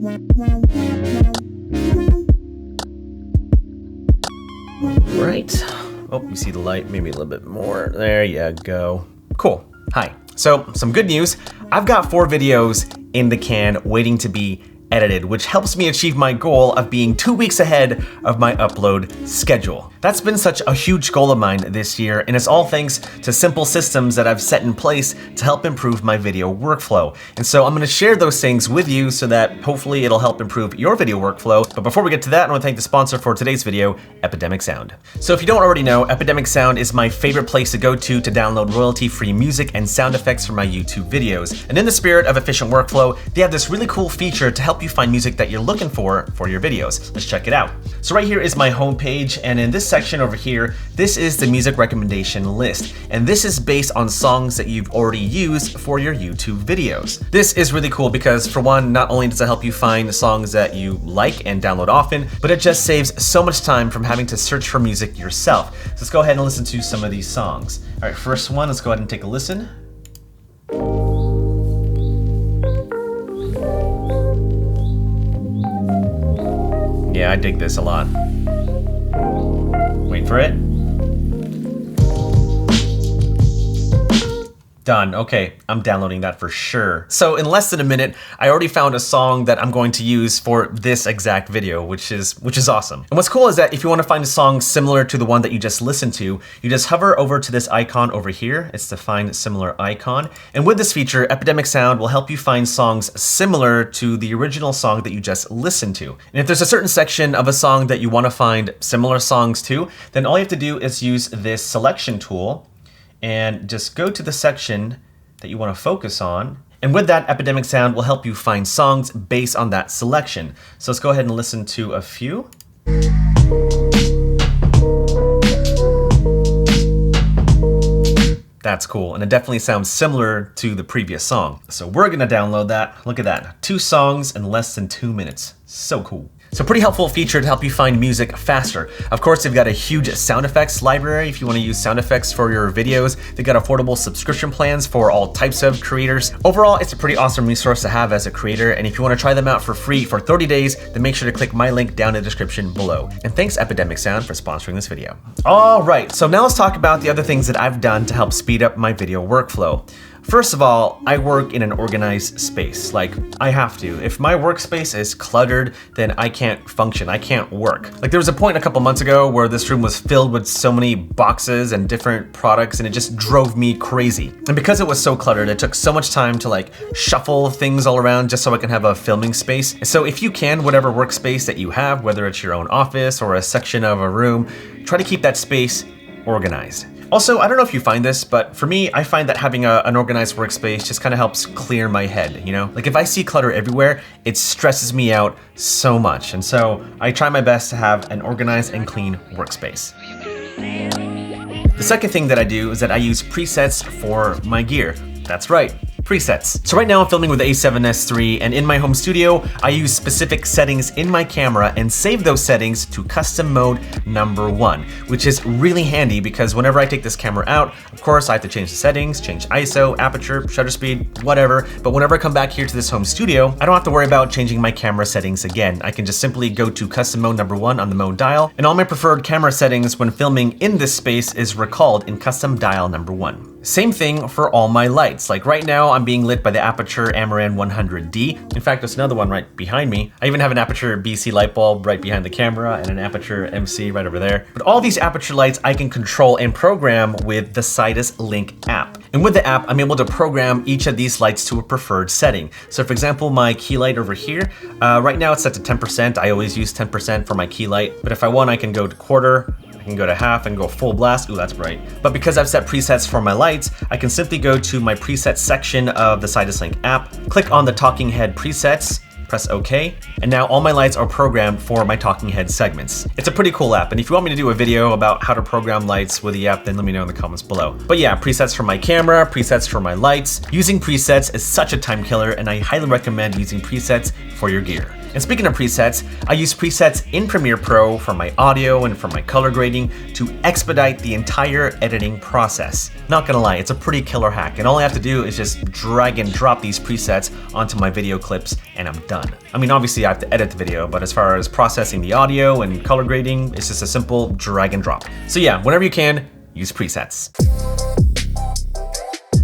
Right. Oh, you see the light, maybe a little bit more. There you go. Cool. Hi. So, some good news. I've got 4 videos in the can waiting to be edited, which helps me achieve my goal of being 2 weeks ahead of my upload schedule. That's been such a huge goal of mine this year, and it's all thanks to simple systems that I've set in place to help improve my video workflow. And so I'm gonna share those things with you so that hopefully it'll help improve your video workflow. But before we get to that, I wanna thank the sponsor for today's video, Epidemic Sound. So if you don't already know, Epidemic Sound is my favorite place to go to download royalty-free music and sound effects for my YouTube videos. And in the spirit of efficient workflow, they have this really cool feature to help you find music that you're looking for your videos. Let's check it out. So right here is my homepage, and in this section over here, this is the music recommendation list. And this is based on songs that you've already used for your YouTube videos. This is really cool because, for one, not only does it help you find songs that you like and download often, but it just saves so much time from having to search for music yourself. So let's go ahead and listen to some of these songs. All right, first one, let's go ahead and take a listen. Yeah, I dig this a lot. Wait for it. Done. Okay, I'm downloading that for sure. So in less than a minute, I already found a song that I'm going to use for this exact video, which is awesome. And what's cool is that if you want to find a song similar to the one that you just listened to, you just hover over to this icon over here. It's the Find Similar icon. And with this feature, Epidemic Sound will help you find songs similar to the original song that you just listened to. And if there's a certain section of a song that you want to find similar songs to, then all you have to do is use this selection tool and just go to the section that you want to focus on. And with that, Epidemic Sound will help you find songs based on that selection. So let's go ahead and listen to a few. That's cool, and it definitely sounds similar to the previous song. So we're gonna download that. Look at that, 2 songs in less than 2 minutes. So cool. So pretty helpful feature to help you find music faster. Of course, they've got a huge sound effects library if you want to use sound effects for your videos. They've got affordable subscription plans for all types of creators. Overall, it's a pretty awesome resource to have as a creator, and if you want to try them out for free for 30 days, then make sure to click my link down in the description below. And thanks Epidemic Sound for sponsoring this video. All right, so now let's talk about the other things that I've done to help speed up my video workflow. First of all, I work in an organized space. Like, I have to. If my workspace is cluttered, then I can't function, I can't work. Like, there was a point a couple months ago where this room was filled with so many boxes and different products, and it just drove me crazy. And because it was so cluttered, it took so much time to like shuffle things all around just so I can have a filming space. So if you can, whatever workspace that you have, whether it's your own office or a section of a room, try to keep that space organized. Also, I don't know if you find this, but for me, I find that having an organized workspace just kind of helps clear my head, you know? Like if I see clutter everywhere, it stresses me out so much. And so I try my best to have an organized and clean workspace. The second thing that I do is that I use presets for my gear. That's right, presets. So right now I'm filming with the A7S III, and in my home studio, I use specific settings in my camera and save those settings to custom mode #1, which is really handy because whenever I take this camera out, of course I have to change the settings, change ISO, aperture, shutter speed, whatever. But whenever I come back here to this home studio, I don't have to worry about changing my camera settings again. I can just simply go to custom mode #1 on the mode dial, and all my preferred camera settings when filming in this space is recalled in custom dial #1. Same thing for all my lights. Like right now, I'm being lit by the Aputure Amaran 100D. In fact, there's another one right behind me. I even have an Aputure BC light bulb right behind the camera and an Aputure MC right over there. But all these Aputure lights I can control and program with the Sidus Link app. And with the app, I'm able to program each of these lights to a preferred setting. So for example, my key light over here, right now it's set to 10%. I always use 10% for my key light. But if I want, I can go to quarter, I can go to half and go full blast. Ooh, that's bright. But because I've set presets for my lights, I can simply go to my presets section of the Sidus Link app, click on the talking head presets, press OK, and now all my lights are programmed for my talking head segments. It's a pretty cool app, and if you want me to do a video about how to program lights with the app, then let me know in the comments below. But yeah, presets for my camera, presets for my lights. Using presets is such a time killer, and I highly recommend using presets for your gear. And speaking of presets, I use presets in Premiere Pro for my audio and for my color grading to expedite the entire editing process. Not gonna lie, it's a pretty killer hack, and all I have to do is just drag and drop these presets onto my video clips and I'm done. I mean, obviously I have to edit the video, but as far as processing the audio and color grading, it's just a simple drag and drop. So yeah, whenever you can, use presets.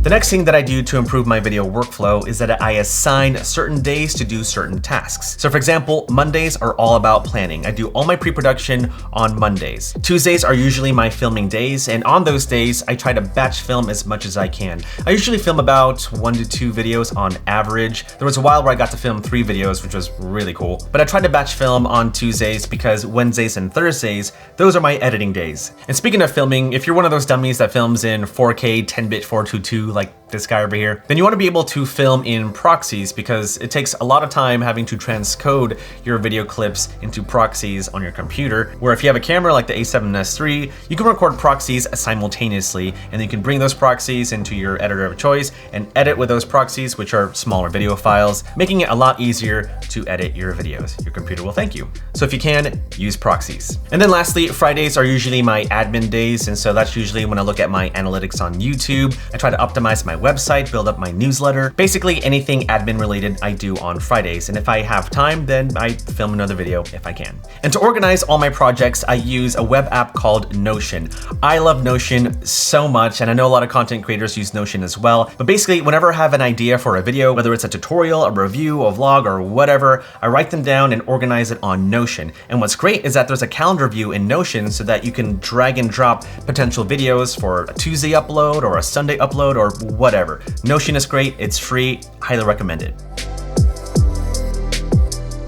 The next thing that I do to improve my video workflow is that I assign certain days to do certain tasks. So for example, Mondays are all about planning. I do all my pre-production on Mondays. Tuesdays are usually my filming days, and on those days, I try to batch film as much as I can. I usually film about 1 to 2 videos on average. There was a while where I got to film 3 videos, which was really cool. But I try to batch film on Tuesdays because Wednesdays and Thursdays, those are my editing days. And speaking of filming, if you're one of those dummies that films in 4K 10-bit 422, like this guy over here, then you want to be able to film in proxies because it takes a lot of time having to transcode your video clips into proxies on your computer, where if you have a camera like the A7S III, you can record proxies simultaneously, and then you can bring those proxies into your editor of choice and edit with those proxies, which are smaller video files, making it a lot easier to edit your videos. Your computer will thank you. So if you can, use proxies. And then lastly, Fridays are usually my admin days, and so that's usually when I look at my analytics on YouTube. I try to optimize my website, build up my newsletter. Basically anything admin related I do on Fridays, and if I have time, then I film another video if I can. And to organize all my projects, I use a web app called Notion. I love Notion so much, and I know a lot of content creators use Notion as well, but basically whenever I have an idea for a video, whether it's a tutorial, a review, a vlog, or whatever, I write them down and organize it on Notion. And what's great is that there's a calendar view in Notion so that you can drag and drop potential videos for a Tuesday upload or a Sunday upload or whatever. Notion is great, it's free, highly recommend it.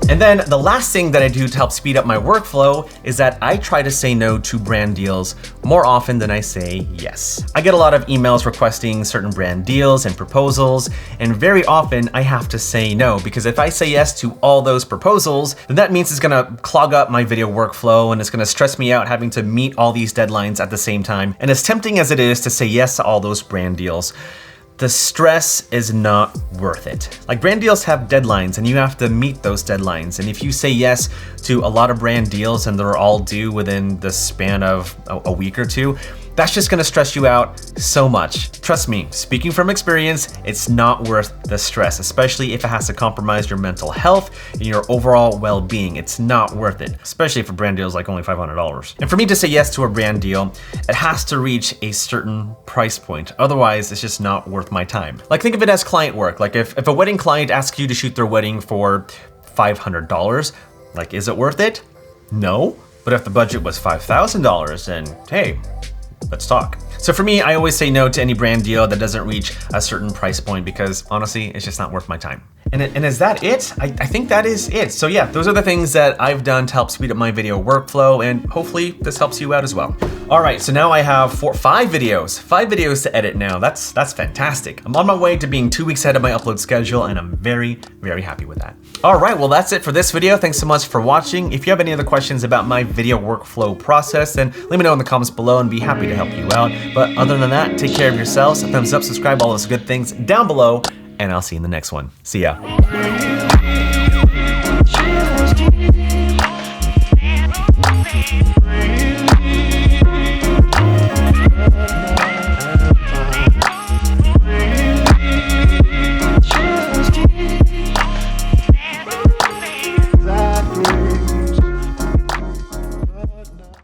And then the last thing that I do to help speed up my workflow is that I try to say no to brand deals more often than I say yes. I get a lot of emails requesting certain brand deals and proposals, and very often I have to say no, because if I say yes to all those proposals, then that means it's gonna clog up my video workflow and it's gonna stress me out having to meet all these deadlines at the same time. And as tempting as it is to say yes to all those brand deals, the stress is not worth it. Like, brand deals have deadlines and you have to meet those deadlines. And if you say yes to a lot of brand deals and they're all due within the span of a week or two, that's just gonna stress you out so much. Trust me, speaking from experience, it's not worth the stress, especially if it has to compromise your mental health and your overall well-being. It's not worth it, especially if a brand deal is like only $500. And for me to say yes to a brand deal, it has to reach a certain price point. Otherwise, it's just not worth my time. Like, think of it as client work. Like if a wedding client asks you to shoot their wedding for $500, like, is it worth it? No. But if the budget was $5,000, then hey, let's talk. So for me, I always say no to any brand deal that doesn't reach a certain price point because honestly, it's just not worth my time. And is that it? I think that is it. So yeah, those are the things that I've done to help speed up my video workflow, and hopefully this helps you out as well. All right, so now I have 5 videos to edit now. That's fantastic. I'm on my way to being 2 weeks ahead of my upload schedule, and I'm very, very happy with that. All right, well, that's it for this video. Thanks so much for watching. If you have any other questions about my video workflow process, then let me know in the comments below and be happy to help you out. But other than that, take care of yourselves. Thumbs up, subscribe, all those good things down below, and I'll see you in the next one. See ya.